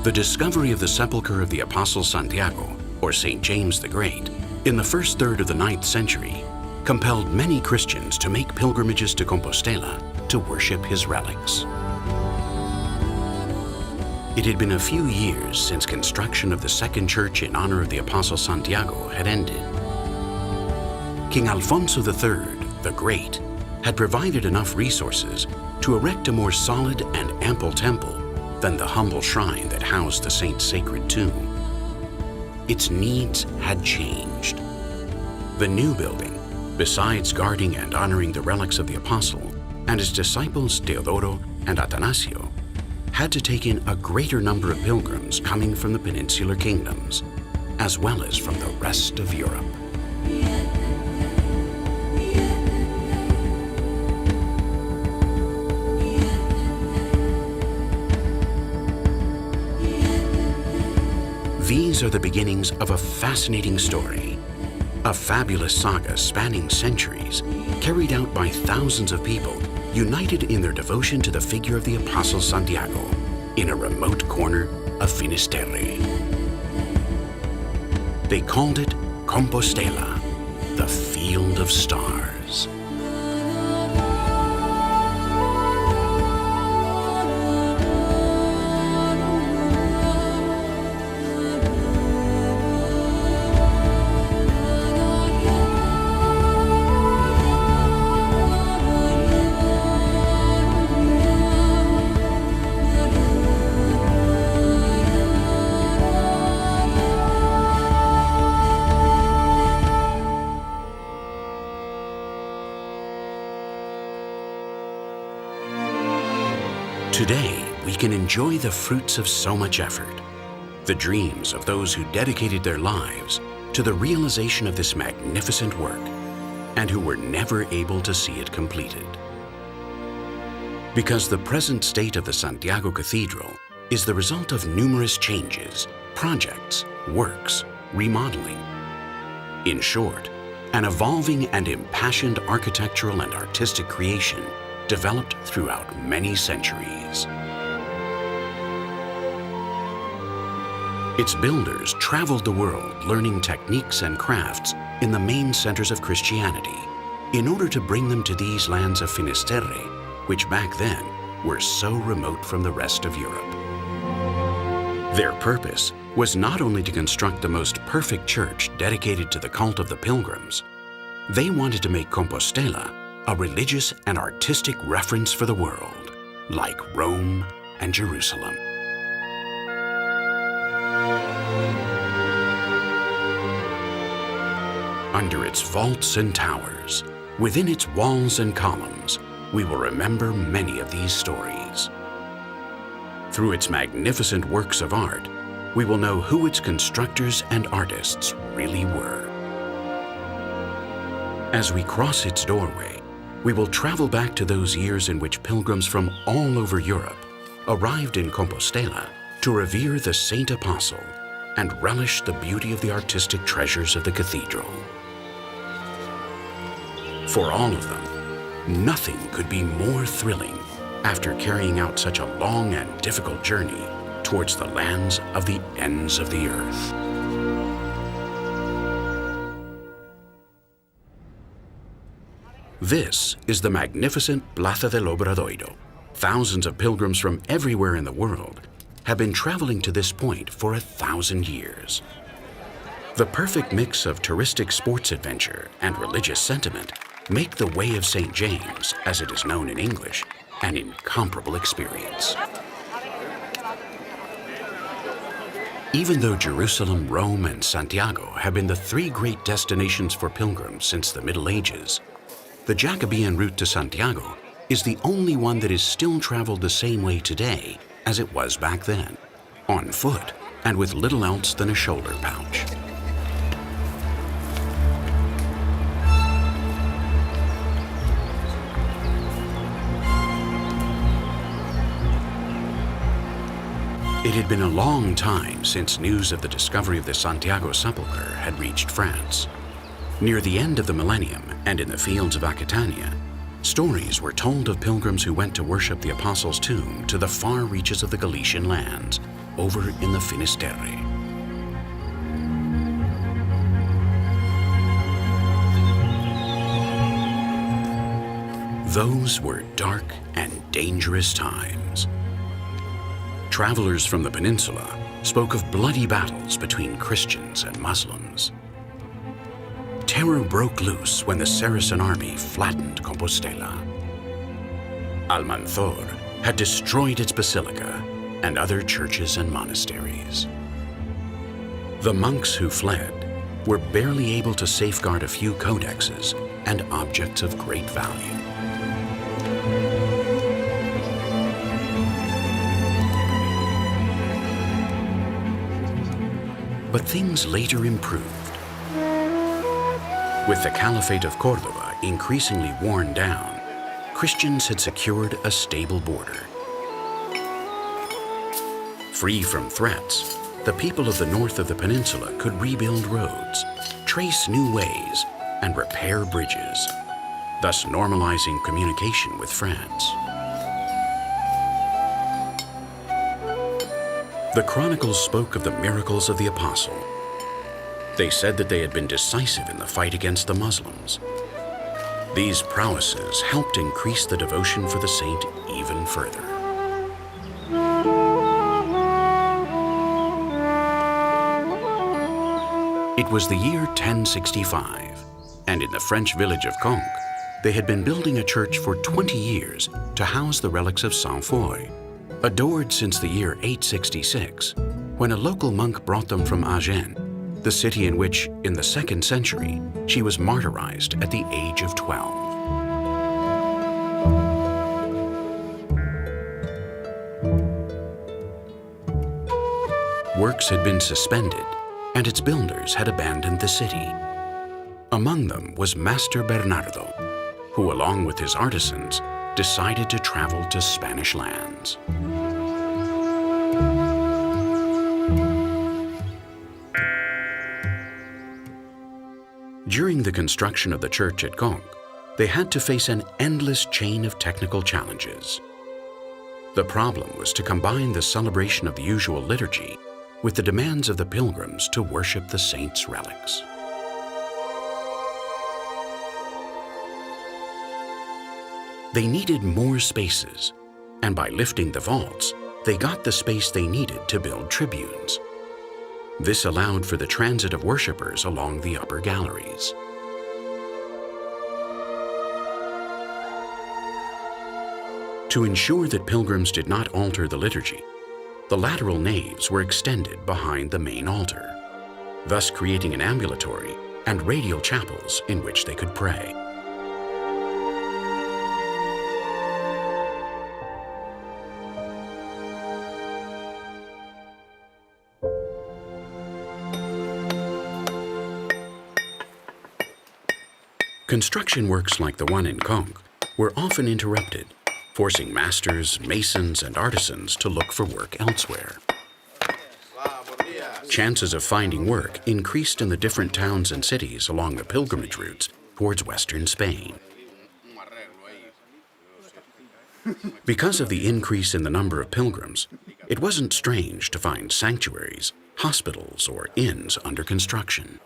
The discovery of the sepulchre of the Apostle Santiago, or St. James the Great, in the first third of the 9th century, compelled many Christians to make pilgrimages to Compostela to worship his relics. It had been a few years since construction of the second church in honor of the Apostle Santiago had ended. King Alfonso III, the Great, had provided enough resources to erect a more solid and ample temple than the humble shrine that housed the saint's sacred tomb. Its needs had changed. The new building, besides guarding and honoring the relics of the apostle and his disciples Teodoro and Atanasio, had to take in a greater number of pilgrims coming from the peninsular kingdoms, as well as from the rest of Europe. These are the beginnings of a fascinating story, a fabulous saga spanning centuries, carried out by thousands of people united in their devotion to the figure of the Apostle Santiago in a remote corner of Finisterre. They called it Compostela, the Field of Stars. Today, we can enjoy the fruits of so much effort, the dreams of those who dedicated their lives to the realization of this magnificent work and who were never able to see it completed. Because the present state of the Santiago Cathedral is the result of numerous changes, projects, works, remodeling. In short, an evolving and impassioned architectural and artistic creation developed throughout many centuries. Its builders traveled the world learning techniques and crafts in the main centers of Christianity in order to bring them to these lands of Finisterre, which back then were so remote from the rest of Europe. Their purpose was not only to construct the most perfect church dedicated to the cult of the pilgrims, they wanted to make Compostela a religious and artistic reference for the world, like Rome and Jerusalem. Under its vaults and towers, within its walls and columns, we will remember many of these stories. Through its magnificent works of art, we will know who its constructors and artists really were. As we cross its doorway, we will travel back to those years in which pilgrims from all over Europe arrived in Compostela to revere the Saint Apostle and relish the beauty of the artistic treasures of the cathedral. For all of them, nothing could be more thrilling after carrying out such a long and difficult journey towards the lands of the ends of the earth. This is the magnificent Plaza del Obradoiro. Thousands of pilgrims from everywhere in the world have been traveling to this point for 1,000 years. The perfect mix of touristic sports adventure and religious sentiment make the Way of St. James, as it is known in English, an incomparable experience. Even though Jerusalem, Rome, and Santiago have been the three great destinations for pilgrims since the Middle Ages, the Jacobean route to Santiago is the only one that is still traveled the same way today as it was back then, on foot and with little else than a shoulder pouch. It had been a long time since news of the discovery of the Santiago sepulchre had reached France. Near the end of the millennium and in the fields of Aquitania, Stories were told of pilgrims who went to worship the Apostles' tomb to the far reaches of the Galician lands, over in the Finisterre. Those were dark and dangerous times. Travelers from the peninsula spoke of bloody battles between Christians and Muslims. Terror broke loose when the Saracen army flattened Compostela. Almanzor had destroyed its basilica and other churches and monasteries. The monks who fled were barely able to safeguard a few codexes and objects of great value. But things later improved. With the Caliphate of Córdoba increasingly worn down, Christians had secured a stable border. Free from threats, the people of the north of the peninsula could rebuild roads, trace new ways, and repair bridges, thus normalizing communication with France. The chronicles spoke of the miracles of the apostle. They said that they had been decisive in the fight against the Muslims. These prowesses helped increase the devotion for the saint even further. It was the year 1065, and in the French village of Conques, they had been building a church for 20 years to house the relics of Saint Foy, adored since the year 866, when a local monk brought them from Agen, the city in which, in the 2nd century, she was martyrized at the age of 12. Works had been suspended, and its builders had abandoned the city. Among them was Master Bernardo, who, along with his artisans, decided to travel to Spanish lands. During the construction of the church at Conques, they had to face an endless chain of technical challenges. The problem was to combine the celebration of the usual liturgy with the demands of the pilgrims to worship the saint's relics. They needed more spaces, and by lifting the vaults, they got the space they needed to build tribunes. This allowed for the transit of worshippers along the upper galleries. To ensure that pilgrims did not alter the liturgy, the lateral naves were extended behind the main altar, thus creating an ambulatory and radial chapels in which they could pray. Construction works like the one in Conques were often interrupted, forcing masters, masons, and artisans to look for work elsewhere. Chances of finding work increased in the different towns and cities along the pilgrimage routes towards western Spain. Because of the increase in the number of pilgrims, it wasn't strange to find sanctuaries, hospitals, or inns under construction.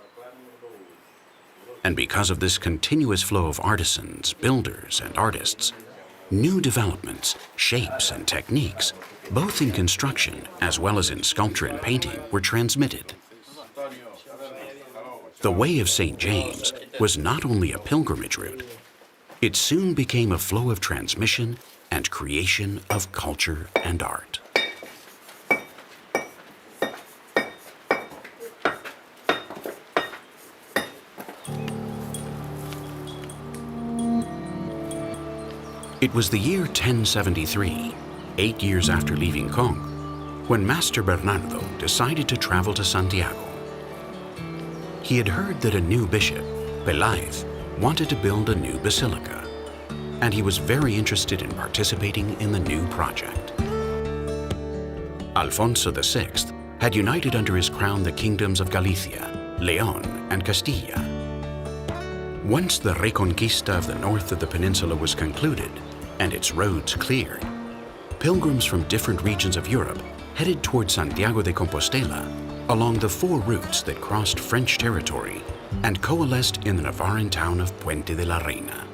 And because of this continuous flow of artisans, builders, and artists, new developments, shapes, and techniques, both in construction as well as in sculpture and painting, were transmitted. The Way of St. James was not only a pilgrimage route, it soon became a flow of transmission and creation of culture and art. It was the year 1073, 8 years after leaving Conques, when Master Bernardo decided to travel to Santiago. He had heard that a new bishop, Peláez, wanted to build a new basilica, and he was very interested in participating in the new project. Alfonso VI had united under his crown the kingdoms of Galicia, León, and Castilla. Once the Reconquista of the north of the peninsula was concluded and its roads cleared, pilgrims from different regions of Europe headed toward Santiago de Compostela along the four routes that crossed French territory and coalesced in the Navarran town of Puente de la Reina.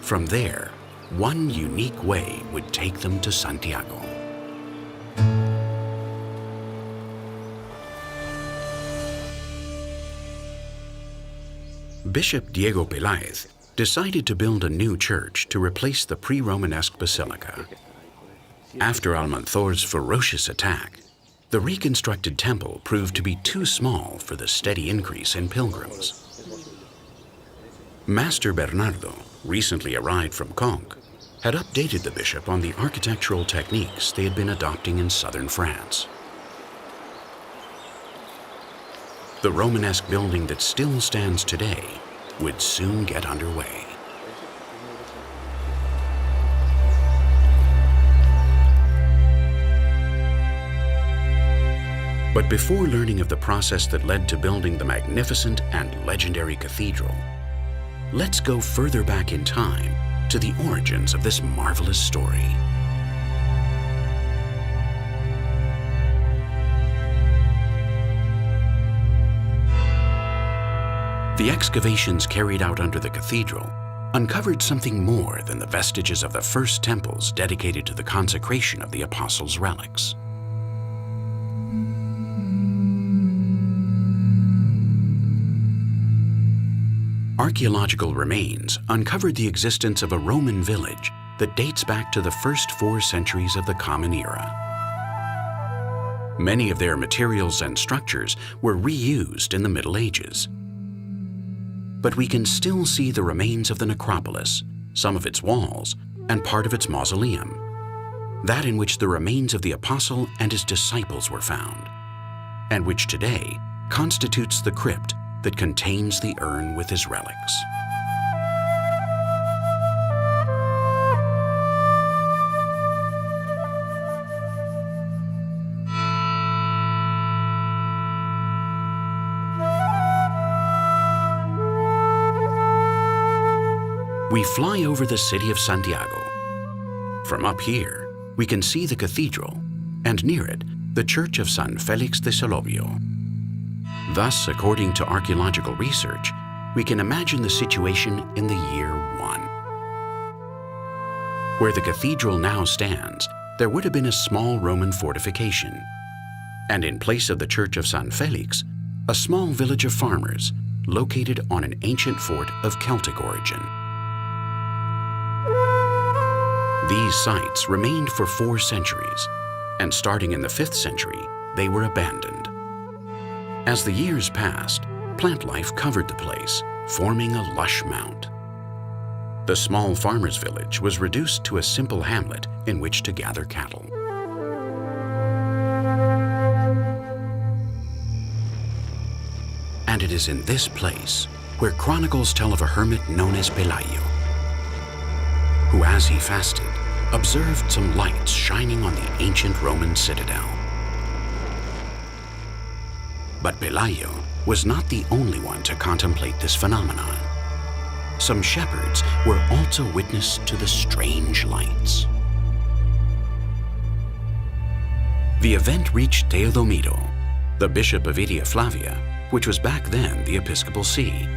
From there, one unique way would take them to Santiago. Bishop Diego Peláez decided to build a new church to replace the pre-Romanesque basilica. After Almanzor's ferocious attack, the reconstructed temple proved to be too small for the steady increase in pilgrims. Master Bernardo, recently arrived from Conques, had updated the bishop on the architectural techniques they had been adopting in southern France. The Romanesque building that still stands today would soon get underway. But before learning of the process that led to building the magnificent and legendary cathedral, let's go further back in time to the origins of this marvelous story. The excavations carried out under the cathedral uncovered something more than the vestiges of the first temples dedicated to the consecration of the apostles' relics. Archaeological remains uncovered the existence of a Roman village that dates back to the first 4 centuries of the Common Era. Many of their materials and structures were reused in the Middle Ages. But we can still see the remains of the necropolis, some of its walls, and part of its mausoleum, that in which the remains of the apostle and his disciples were found, and which today constitutes the crypt that contains the urn with his relics. We fly over the city of Santiago. From up here, we can see the cathedral, and near it, the church of San Félix de Segovia. Thus, according to archaeological research, we can imagine the situation in the year 1. Where the cathedral now stands, there would have been a small Roman fortification, and in place of the church of San Félix, a small village of farmers located on an ancient fort of Celtic origin. These sites remained for 4 centuries, and starting in the 5th century, they were abandoned. As the years passed, plant life covered the place, forming a lush mount. The small farmers' village was reduced to a simple hamlet in which to gather cattle. And it is in this place where chronicles tell of a hermit known as Pelayo, who, as he fasted, observed some lights shining on the ancient Roman citadel. But Pelayo was not the only one to contemplate this phenomenon. Some shepherds were also witness to the strange lights. The event reached Teodomiro, the bishop of Iria Flavia, which was back then the episcopal see,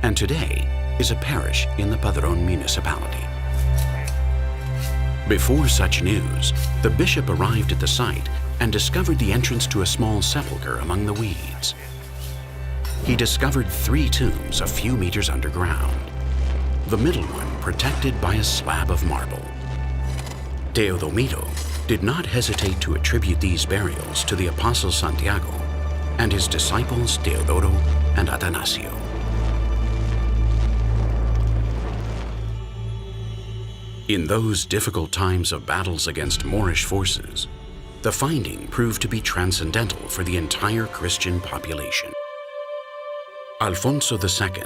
and today is a parish in the Padrón municipality. Before such news, the bishop arrived at the site and discovered the entrance to a small sepulchre among the weeds. He discovered 3 tombs a few meters underground, the middle one protected by a slab of marble. Teodomiro did not hesitate to attribute these burials to the Apostle Santiago and his disciples Teodoro and Atanasio. In those difficult times of battles against Moorish forces, the finding proved to be transcendental for the entire Christian population. Alfonso II,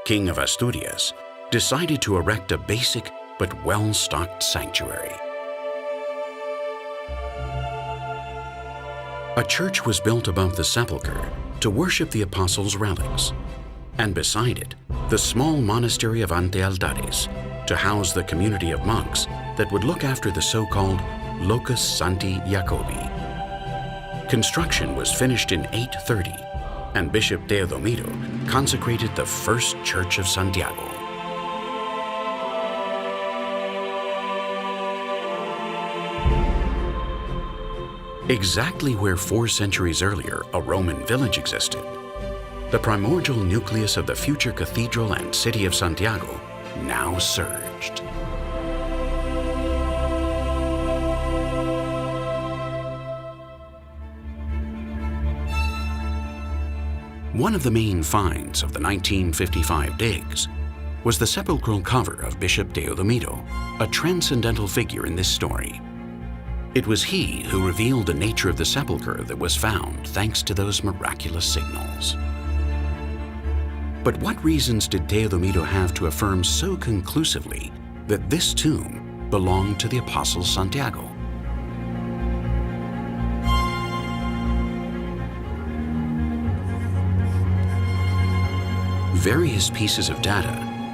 King of Asturias, decided to erect a basic but well-stocked sanctuary. A church was built above the sepulchre to worship the apostles' relics, and beside it, the small monastery of Ante Altares to house the community of monks that would look after the so-called Locus Sancti Jacobi. Construction was finished in 830, and Bishop Teodomiro consecrated the first church of Santiago. Exactly where 4 centuries earlier a Roman village existed, the primordial nucleus of the future cathedral and city of Santiago now surged. One of the main finds of the 1955 digs was the sepulchral cover of Bishop Teodomiro, a transcendental figure in this story. It was he who revealed the nature of the sepulchre that was found thanks to those miraculous signals. But what reasons did Teodomiro have to affirm so conclusively that this tomb belonged to the Apostle Santiago? Various pieces of data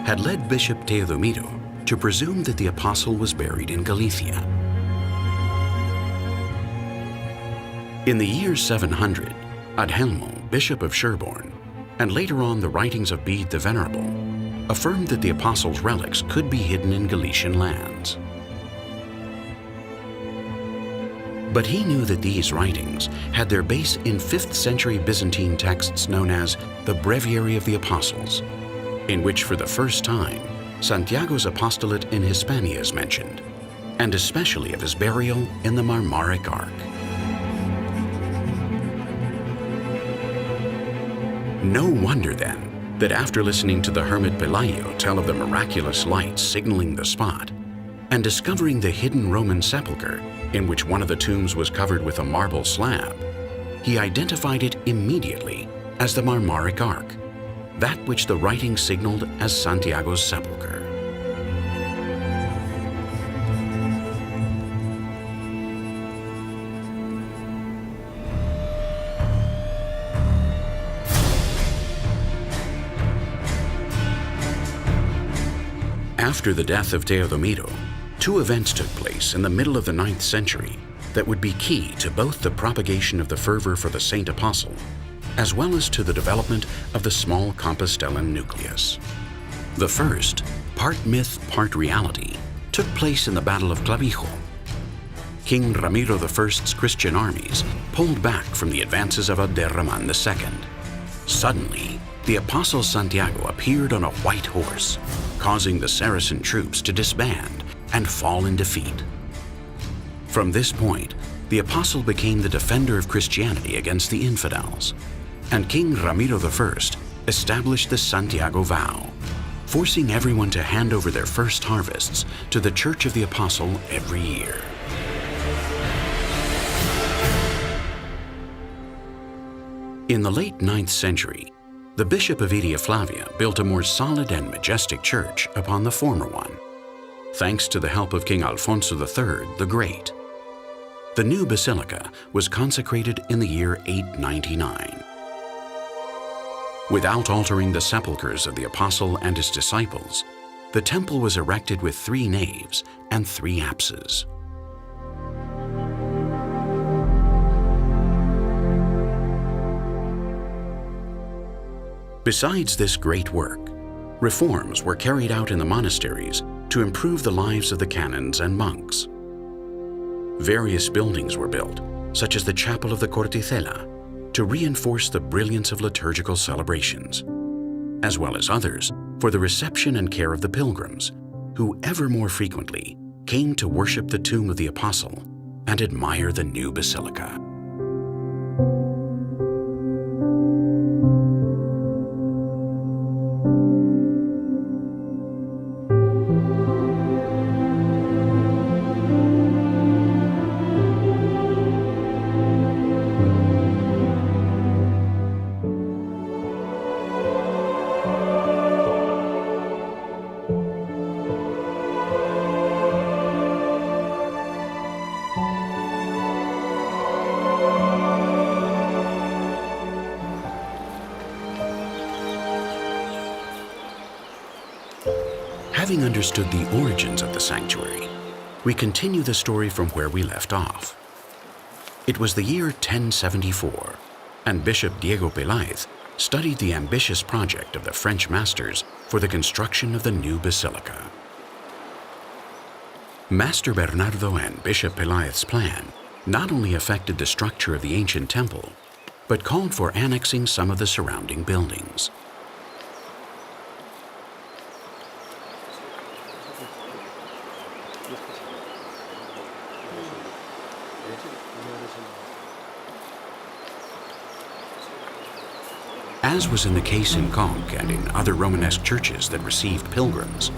had led Bishop Teodomiro to presume that the apostle was buried in Galicia. In the year 700, Adhelmo, Bishop of Sherborne, and later on the writings of Bede the Venerable, affirmed that the apostle's relics could be hidden in Galician lands. But he knew that these writings had their base in 5th century Byzantine texts known as the Breviary of the Apostles, in which for the first time Santiago's apostolate in Hispania is mentioned, and especially of his burial in the Marmaric Ark. No wonder then that after listening to the hermit Pelayo tell of the miraculous lights signaling the spot, and discovering the hidden Roman sepulchre in which one of the tombs was covered with a marble slab, he identified it immediately as the Marmaric Ark, that which the writing signaled as Santiago's sepulchre. After the death of Teodomiro, 2 events took place in the middle of the 9th century that would be key to both the propagation of the fervor for the Saint Apostle, as well as to the development of the small Compostellan nucleus. The first, part myth, part reality, took place in the Battle of Clavijo. King Ramiro I's Christian armies pulled back from the advances of Abderrahman II. Suddenly, the Apostle Santiago appeared on a white horse, causing the Saracen troops to disband and fall in defeat. From this point, the apostle became the defender of Christianity against the infidels, and King Ramiro I established the Santiago vow, forcing everyone to hand over their first harvests to the Church of the Apostle every year. In the late 9th century, the Bishop of Iria Flavia built a more solid and majestic church upon the former one, thanks to the help of King Alfonso III the Great. The new basilica was consecrated in the year 899. Without altering the sepulchres of the apostle and his disciples, the temple was erected with 3 naves and 3 apses. Besides this great work, reforms were carried out in the monasteries to improve the lives of the canons and monks. Various buildings were built, such as the Chapel of the Corticella, to reinforce the brilliance of liturgical celebrations, as well as others for the reception and care of the pilgrims, who ever more frequently came to worship the tomb of the apostle and admire the new basilica. Having understood the origins of the sanctuary, we continue the story from where we left off. It was the year 1074, and Bishop Diego Peláez studied the ambitious project of the French masters for the construction of the new basilica. Master Bernardo and Bishop Peláez's plan not only affected the structure of the ancient temple, but called for annexing some of the surrounding buildings. As was in the case in Conques and in other Romanesque churches that received pilgrims,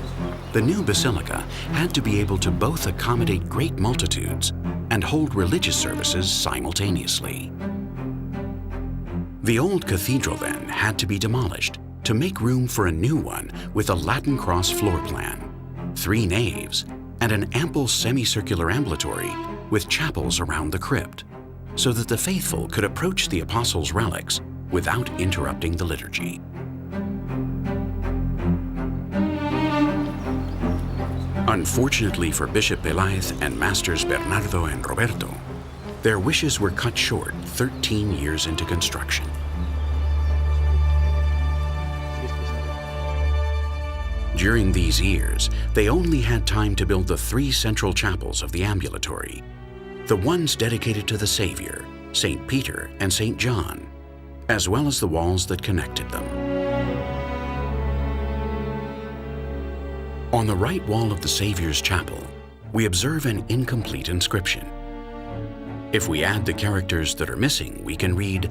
the new basilica had to be able to both accommodate great multitudes and hold religious services simultaneously. The old cathedral then had to be demolished to make room for a new one with a Latin cross floor plan, 3 naves, and an ample semicircular ambulatory with chapels around the crypt, so that the faithful could approach the apostles' relics without interrupting the liturgy. Unfortunately for Bishop Peláez and Masters Bernardo and Roberto, their wishes were cut short 13 years into construction. During these years, they only had time to build the 3 central chapels of the ambulatory, the ones dedicated to the Savior, St. Peter and St. John, as well as the walls that connected them. On the right wall of the Savior's chapel, we observe an incomplete inscription. If we add the characters that are missing, we can read,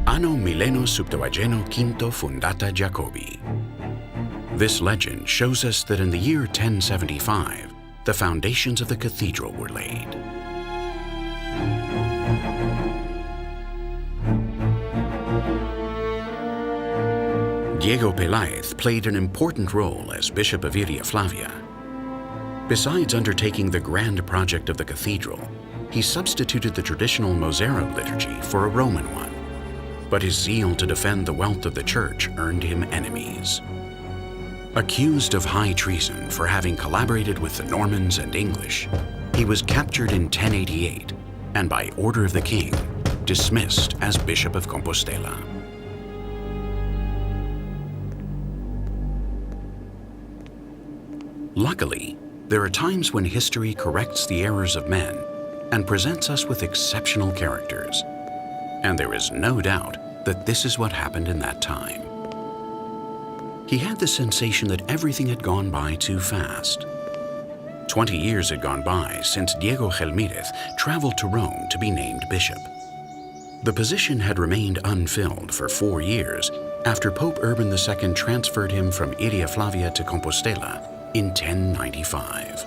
Anno milleno subtuageno quinto fundata Jacobi. This legend shows us that in the year 1075, the foundations of the cathedral were laid. Diego Peláez played an important role as Bishop of Iria Flavia. Besides undertaking the grand project of the cathedral, he substituted the traditional Mozarabe liturgy for a Roman one, but his zeal to defend the wealth of the church earned him enemies. Accused of high treason for having collaborated with the Normans and English, he was captured in 1088 and by order of the king, dismissed as Bishop of Compostela. Luckily, there are times when history corrects the errors of men and presents us with exceptional characters. And there is no doubt that this is what happened in that time. He had the sensation that everything had gone by too fast. 20 years had gone by since Diego Gelmírez traveled to Rome to be named bishop. The position had remained unfilled for 4 years after Pope Urban II transferred him from Iria Flavia to Compostela in 1095.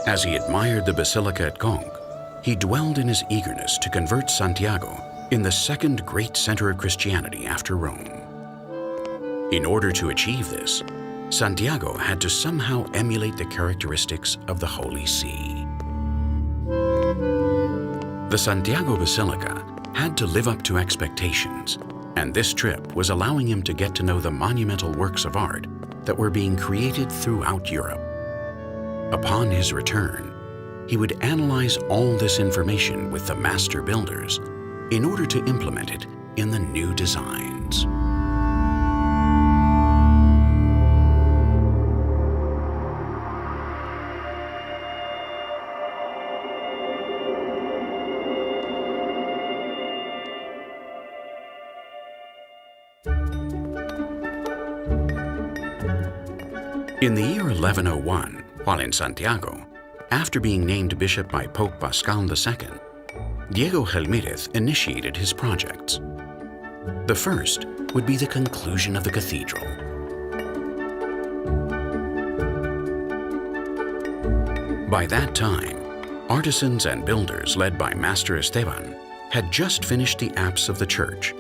As he admired the basilica at Conques, he dwelled in his eagerness to convert Santiago in the second great center of Christianity after Rome. In order to achieve this, Santiago had to somehow emulate the characteristics of the Holy See. The Santiago Basilica had to live up to expectations, and this trip was allowing him to get to know the monumental works of art that were being created throughout Europe. Upon his return, he would analyze all this information with the master builders in order to implement it in the new designs. In the year 1101, while in Santiago, after being named bishop by Pope Pascal II, Diego Gelmírez initiated his projects. The first would be the conclusion of the cathedral. By that time, artisans and builders led by Master Esteban had just finished the apse of the church,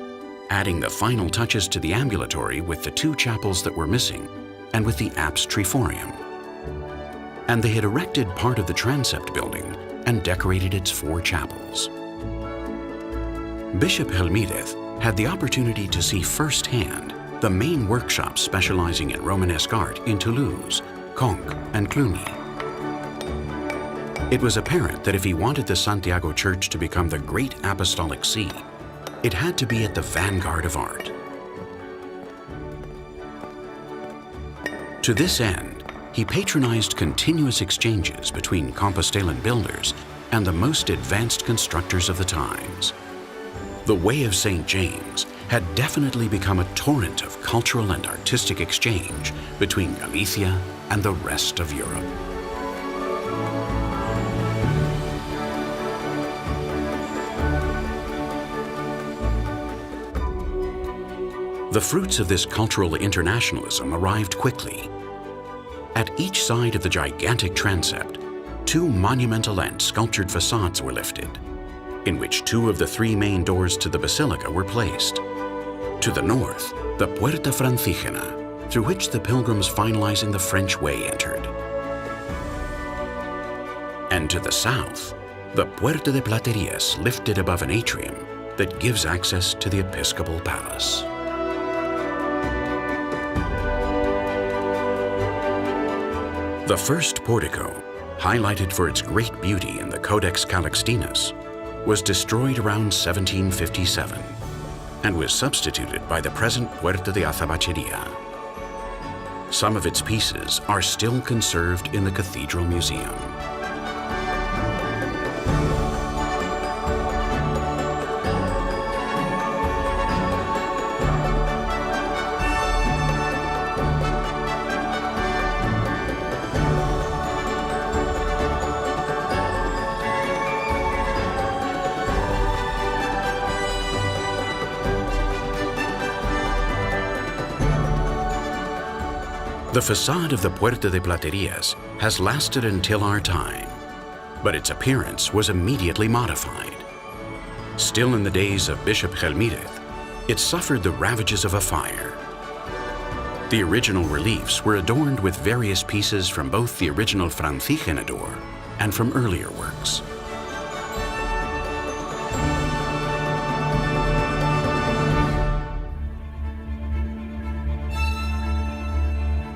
adding the final touches to the ambulatory with the 2 chapels that were missing and with the apse triforium. And they had erected part of the transept building and decorated its 4 chapels. Bishop Gelmírez had the opportunity to see firsthand the main workshops specializing in Romanesque art in Toulouse, Conques, and Cluny. It was apparent that if he wanted the Santiago Church to become the great apostolic see, it had to be at the vanguard of art. To this end, he patronized continuous exchanges between Compostelan builders and the most advanced constructors of the times. The Way of St. James had definitely become a torrent of cultural and artistic exchange between Galicia and the rest of Europe. The fruits of this cultural internationalism arrived quickly. At each side of the gigantic transept, two monumental and sculptured facades were lifted, in which two of the three main doors to the basilica were placed. To the north, the Puerta Francígena, through which the pilgrims finalizing the French way entered. And to the south, the Puerta de Platerías lifted above an atrium that gives access to the episcopal palace. The first portico, highlighted for its great beauty in the Codex Calixtinus, was destroyed around 1757 and was substituted by the present Puerta de Azabachería. Some of its pieces are still conserved in the Cathedral Museum. The facade of the Puerta de Platerías has lasted until our time, but its appearance was immediately modified. Still in the days of Bishop Gelmírez, it suffered the ravages of a fire. The original reliefs were adorned with various pieces from both the original Francígena door and from earlier works.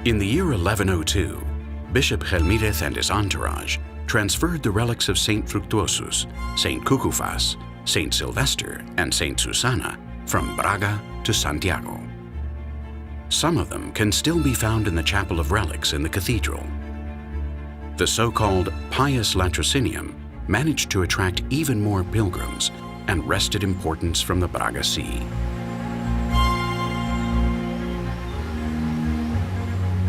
In the year 1102, Bishop Gelmírez and his entourage transferred the relics of Saint Fructuosus, Saint Cucufas, Saint Sylvester, and Saint Susana from Braga to Santiago. Some of them can still be found in the Chapel of Relics in the cathedral. The so-called Pious Latrocinium managed to attract even more pilgrims and wrested importance from the Braga See.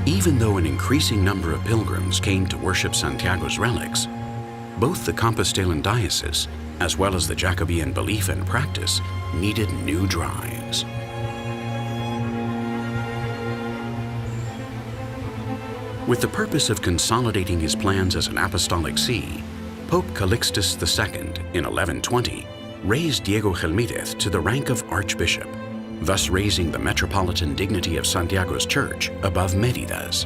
Even though an increasing number of pilgrims came to worship Santiago's relics, both the Compostelan diocese as well as the Jacobean belief and practice needed new drives. With the purpose of consolidating his plans as an apostolic see, Pope Calixtus II in 1120 raised Diego Gelmírez to the rank of Archbishop, thus raising the metropolitan dignity of Santiago's church above Mérida's.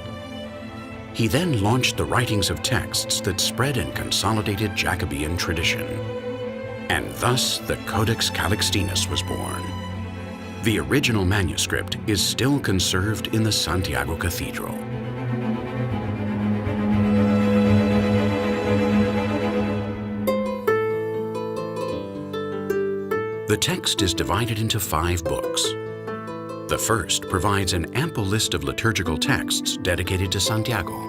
He then launched the writings of texts that spread and consolidated Jacobean tradition. And thus the Codex Calixtinus was born. The original manuscript is still conserved in the Santiago Cathedral. The text is divided into 5 books. The first provides an ample list of liturgical texts dedicated to Santiago.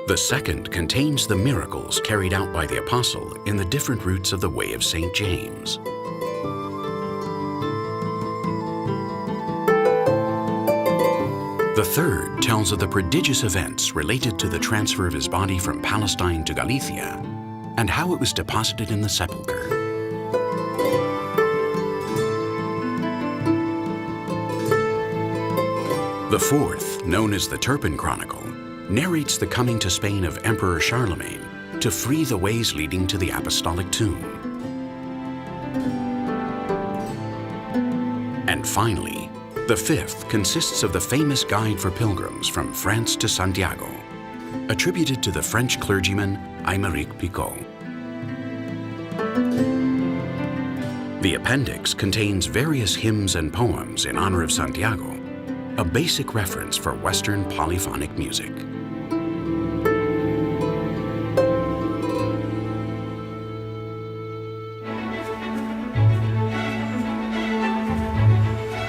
The second contains the miracles carried out by the apostle in the different routes of the Way of St. James. The third tells of the prodigious events related to the transfer of his body from Palestine to Galicia and how it was deposited in the sepulchre. The fourth, known as the Turpin Chronicle, narrates the coming to Spain of Emperor Charlemagne to free the ways leading to the apostolic tomb. And finally, the fifth consists of the famous guide for pilgrims from France to Santiago, attributed to the French clergyman Aymeric Picot. The appendix contains various hymns and poems in honor of Santiago, a basic reference for Western polyphonic music.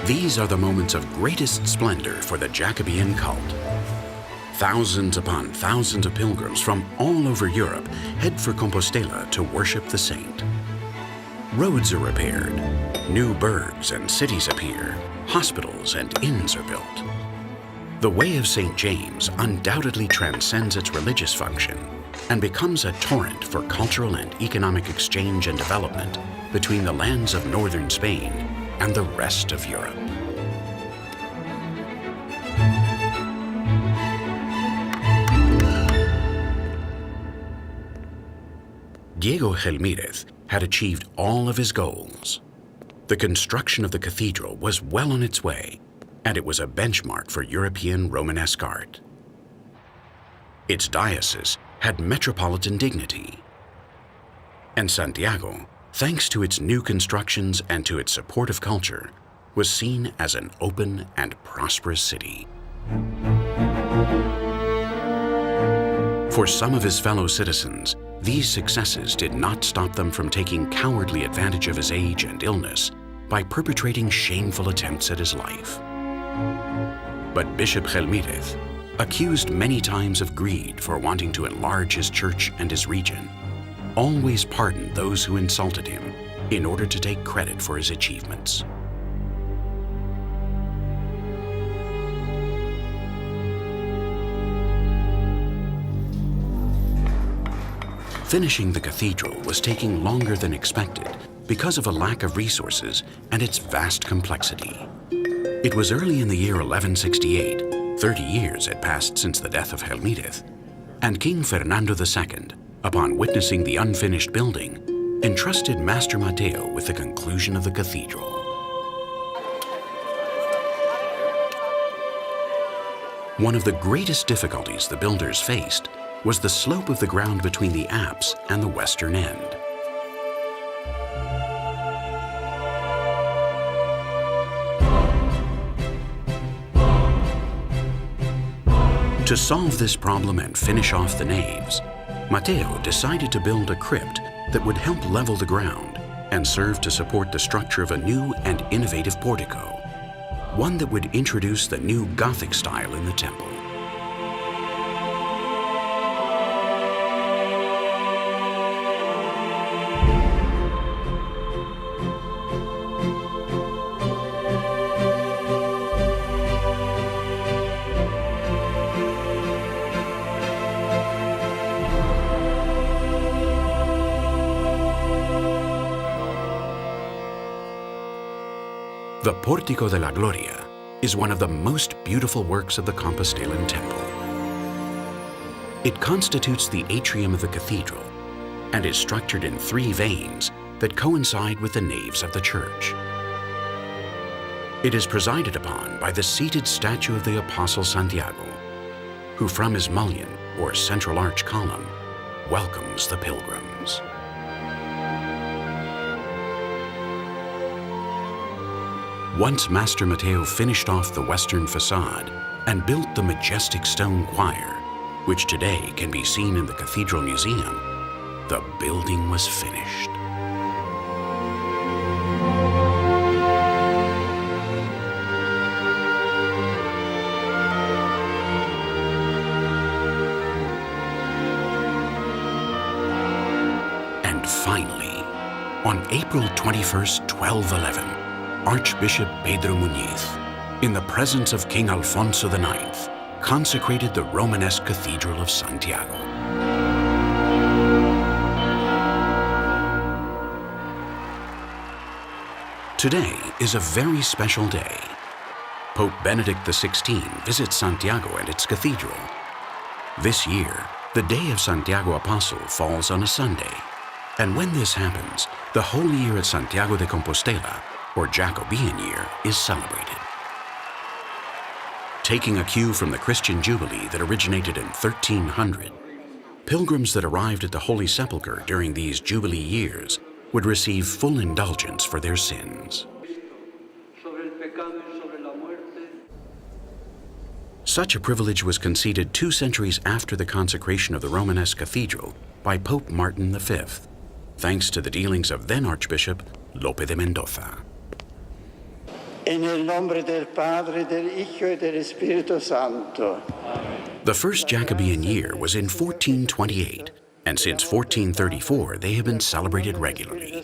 These are the moments of greatest splendor for the Jacobean cult. Thousands upon thousands of pilgrims from all over Europe head for Compostela to worship the saint. Roads are repaired, new burghs and cities appear, hospitals and inns are built. The Way of St. James undoubtedly transcends its religious function and becomes a torrent for cultural and economic exchange and development between the lands of northern Spain and the rest of Europe. Diego Gelmírez had achieved all of his goals. The construction of the cathedral was well on its way, and it was a benchmark for European Romanesque art. Its diocese had metropolitan dignity, and Santiago, thanks to its new constructions and to its supportive culture, was seen as an open and prosperous city. For some of his fellow citizens, these successes did not stop them from taking cowardly advantage of his age and illness by perpetrating shameful attempts at his life. But Bishop Gelmírez, accused many times of greed for wanting to enlarge his church and his region, always pardoned those who insulted him in order to take credit for his achievements. Finishing the cathedral was taking longer than expected because of a lack of resources and its vast complexity. It was early in the year 1168, 30 years had passed since the death of Gelmírez, and King Fernando II, upon witnessing the unfinished building, entrusted Master Mateo with the conclusion of the cathedral. One of the greatest difficulties the builders faced was the slope of the ground between the apse and the western end. To solve this problem and finish off the naves, Mateo decided to build a crypt that would help level the ground and serve to support the structure of a new and innovative portico, one that would introduce the new Gothic style in the temple. The Pórtico de la Gloria is one of the most beautiful works of the Compostelan temple. It constitutes the atrium of the cathedral and is structured in 3 veins that coincide with the naves of the church. It is presided upon by the seated statue of the Apostle Santiago, who from his mullion, or central arch column, welcomes the pilgrims. Once Master Mateo finished off the western facade and built the majestic stone choir, which today can be seen in the Cathedral Museum, the building was finished. And finally, on April 21st, 1211, Archbishop Pedro Muñiz, in the presence of King Alfonso IX, consecrated the Romanesque Cathedral of Santiago. Today is a very special day. Pope Benedict XVI visits Santiago and its cathedral. This year, the day of Santiago Apostle falls on a Sunday, and when this happens, the Holy Year at Santiago de Compostela, or Jacobean Year, is celebrated. Taking a cue from the Christian Jubilee that originated in 1300, pilgrims that arrived at the Holy Sepulchre during these Jubilee years would receive full indulgence for their sins. Such a privilege was conceded 2 centuries after the consecration of the Romanesque cathedral by Pope Martin V, thanks to the dealings of then Archbishop Lope de Mendoza. En el nombre del Padre, del Hijo y del Espíritu Santo. The first Jacobean year was in 1428, and since 1434 they have been celebrated regularly.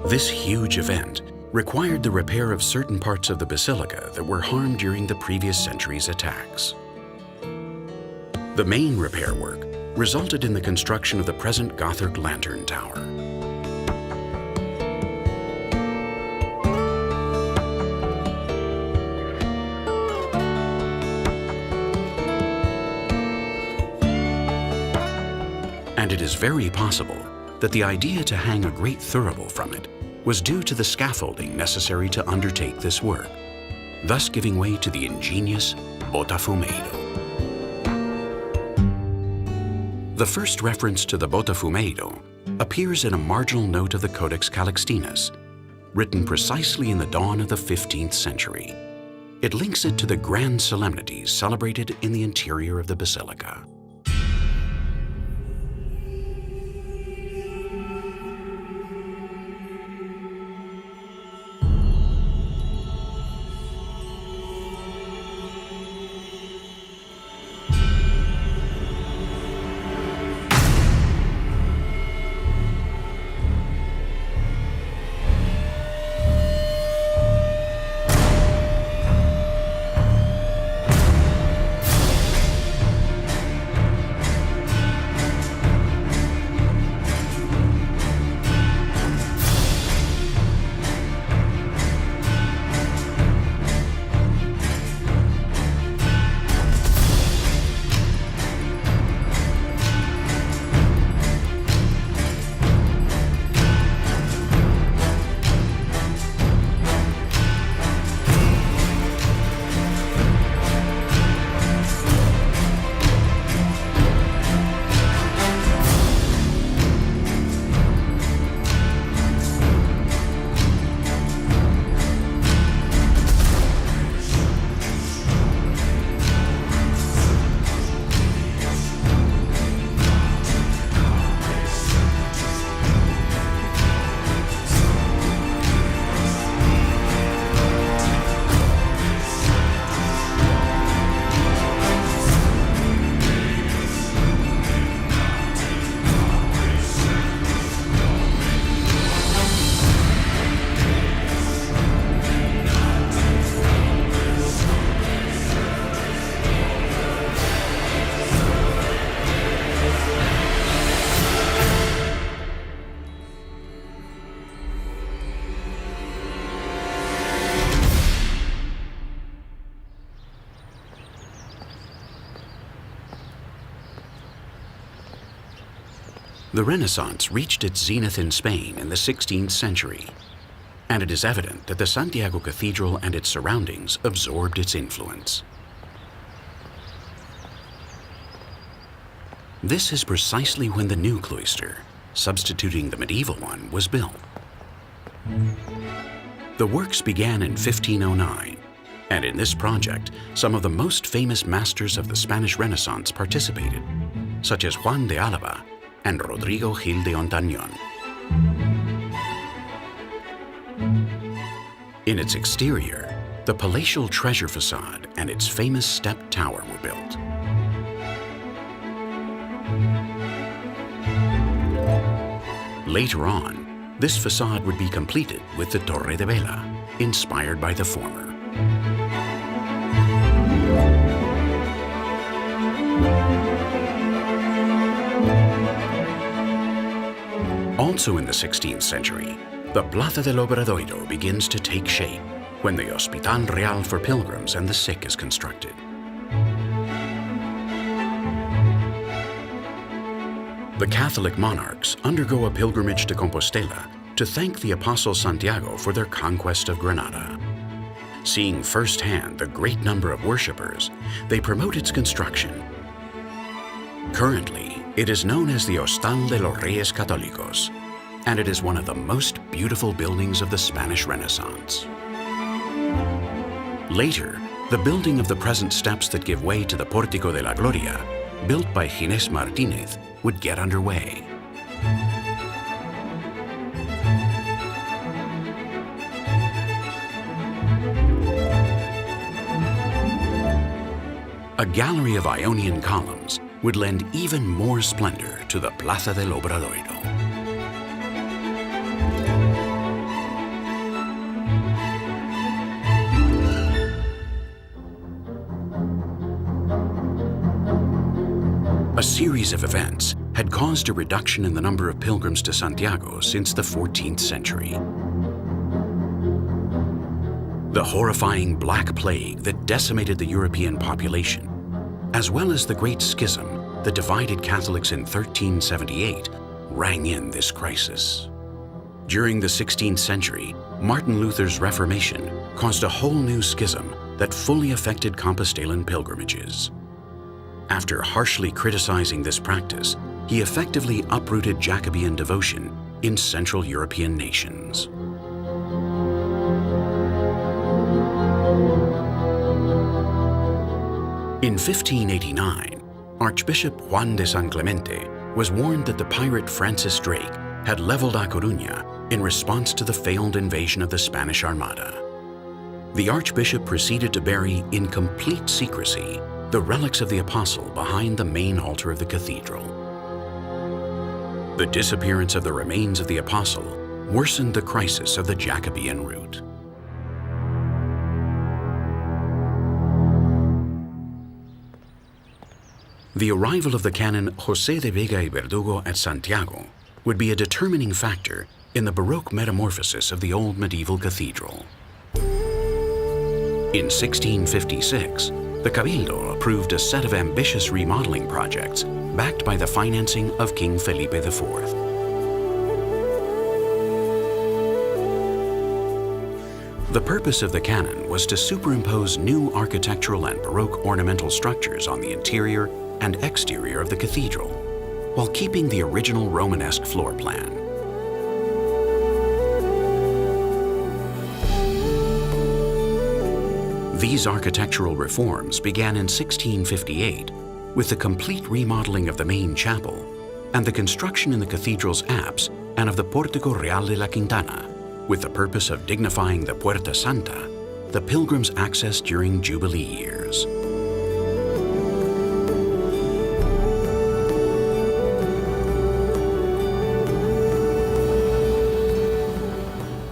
This huge event required the repair of certain parts of the basilica that were harmed during the previous century's attacks. The main repair work resulted in the construction of the present Gothic lantern tower. And it is very possible that the idea to hang a great thurible from it was due to the scaffolding necessary to undertake this work, thus giving way to the ingenious botafumeiro. The first reference to the botafumeiro appears in a marginal note of the Codex Calixtinus, written precisely in the dawn of the 15th century. It links it to the grand solemnities celebrated in the interior of the basilica. The Renaissance reached its zenith in Spain in the 16th century, and it is evident that the Santiago Cathedral and its surroundings absorbed its influence. This is precisely when the new cloister, substituting the medieval one, was built. The works began in 1509, and in this project, some of the most famous masters of the Spanish Renaissance participated, such as Juan de Alava and Rodrigo Gil de Ontañón. In its exterior, the palatial treasure facade and its famous step tower were built. Later on, this facade would be completed with the Torre de Vela, inspired by the former. Also in the 16th century, the Plaza del Obradoiro begins to take shape when the Hospital Real for pilgrims and the sick is constructed. The Catholic monarchs undergo a pilgrimage to Compostela to thank the Apostle Santiago for their conquest of Granada. Seeing firsthand the great number of worshippers, they promote its construction. Currently, it is known as the Hostal de los Reyes Católicos, and it is one of the most beautiful buildings of the Spanish Renaissance. Later, the building of the present steps that give way to the Pórtico de la Gloria, built by Ginés Martínez, would get underway. A gallery of Ionian columns would lend even more splendor to the Plaza del Obradoiro. A series of events had caused a reduction in the number of pilgrims to Santiago since the 14th century. The horrifying Black Plague that decimated the European population, as well as the Great Schism that divided Catholics in 1378, rang in this crisis. During the 16th century, Martin Luther's Reformation caused a whole new schism that fully affected Compostelan pilgrimages. After harshly criticizing this practice, he effectively uprooted Jacobean devotion in Central European nations. In 1589, Archbishop Juan de San Clemente was warned that the pirate Francis Drake had leveled A Coruña in response to the failed invasion of the Spanish Armada. The Archbishop proceeded to bury in complete secrecy the relics of the Apostle behind the main altar of the cathedral. The disappearance of the remains of the Apostle worsened the crisis of the Jacobean route. The arrival of the canon José de Vega y Verdugo at Santiago would be a determining factor in the Baroque metamorphosis of the old medieval cathedral. In 1656, the Cabildo approved a set of ambitious remodeling projects backed by the financing of King Felipe IV. The purpose of the canon was to superimpose new architectural and Baroque ornamental structures on the interior and exterior of the cathedral, while keeping the original Romanesque floor plan. These architectural reforms began in 1658 with the complete remodeling of the main chapel and the construction in the cathedral's apse and of the Pórtico Real de la Quintana, with the purpose of dignifying the Puerta Santa, the pilgrims' access during Jubilee years.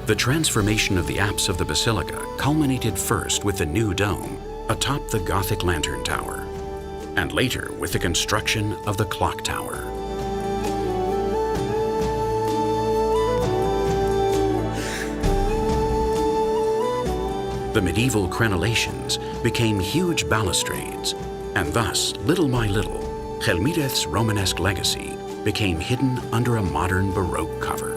The transformation of the apse of the basilica culminated first with the new dome atop the Gothic lantern tower, and later with the construction of the clock tower. The medieval crenellations became huge balustrades, and thus, little by little, Gelmírez's Romanesque legacy became hidden under a modern Baroque cover.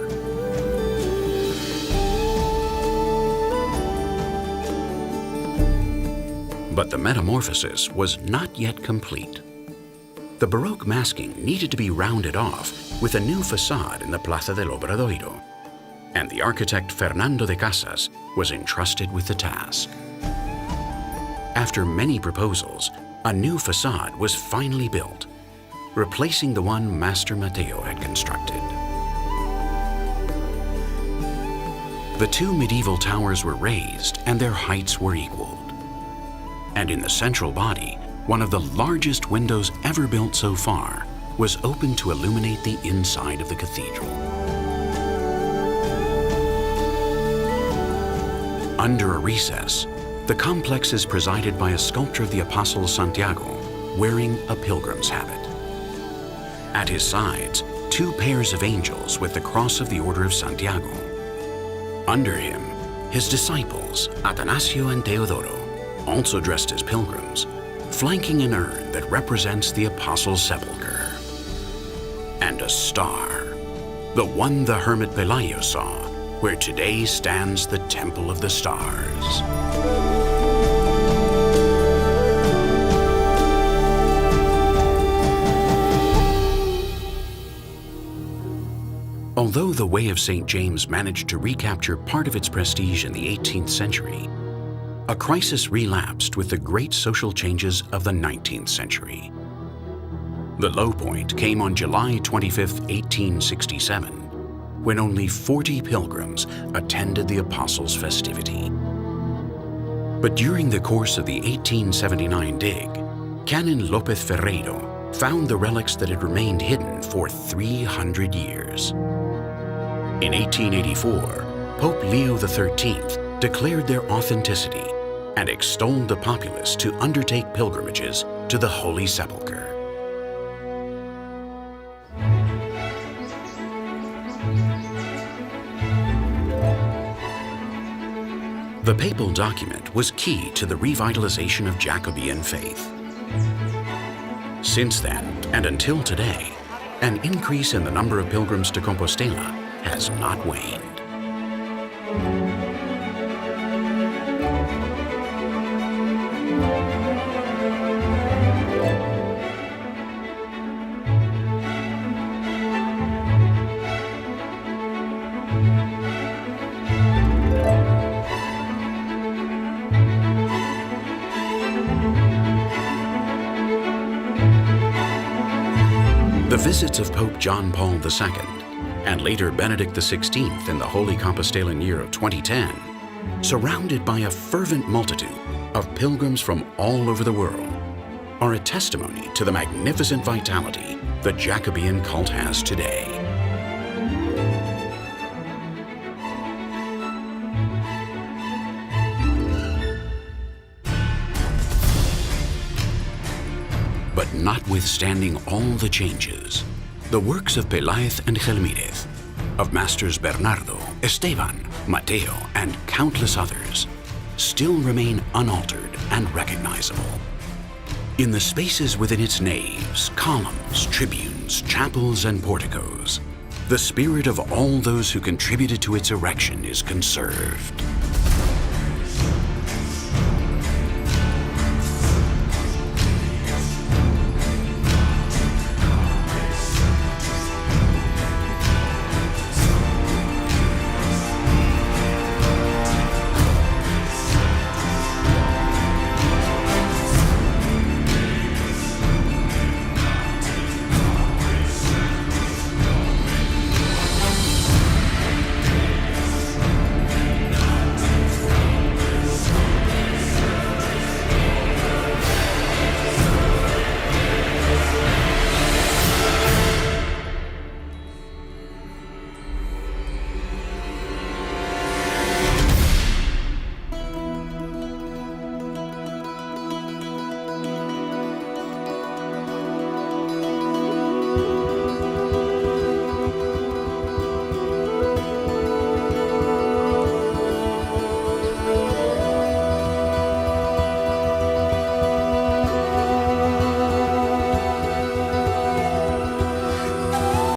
But the metamorphosis was not yet complete. The Baroque masking needed to be rounded off with a new facade in the Plaza del Obradoiro, and the architect Fernando de Casas was entrusted with the task. After many proposals, a new facade was finally built, replacing the one Master Mateo had constructed. The two medieval towers were raised and their heights were equaled. And in the central body, one of the largest windows ever built so far was open to illuminate the inside of the cathedral. Under a recess, the complex is presided by a sculpture of the Apostle Santiago wearing a pilgrim's habit. At his sides, two pairs of angels with the cross of the Order of Santiago. Under him, his disciples, Atanasio and Teodoro, also dressed as pilgrims, flanking an urn that represents the Apostle's sepulchre. And found a star, the one the hermit Pelayo saw, where today stands the Temple of the Stars. Although the Way of St. James managed to recapture part of its prestige in the 18th century, a crisis relapsed with the great social changes of the 19th century. The low point came on July 25, 1867, when only 40 pilgrims attended the Apostles' festivity. But during the course of the 1879 dig, Canon López Ferreiro found the relics that had remained hidden for 300 years. In 1884, Pope Leo XIII declared their authenticity and extolled the populace to undertake pilgrimages to the Holy Sepulchre. The papal document was key to the revitalization of Jacobean faith. Since then, and until today, an increase in the number of pilgrims to Compostela has not waned. The visits of Pope John Paul II and later Benedict XVI in the Holy Compostelan year of 2010, surrounded by a fervent multitude of pilgrims from all over the world, are a testimony to the magnificent vitality the Jacobean cult has today. But notwithstanding all the changes, the works of Peláez and Gelmírez, of Masters Bernardo, Esteban, Mateo, and countless others, still remain unaltered and recognizable. In the spaces within its naves, columns, tribunes, chapels, and porticos, the spirit of all those who contributed to its erection is conserved.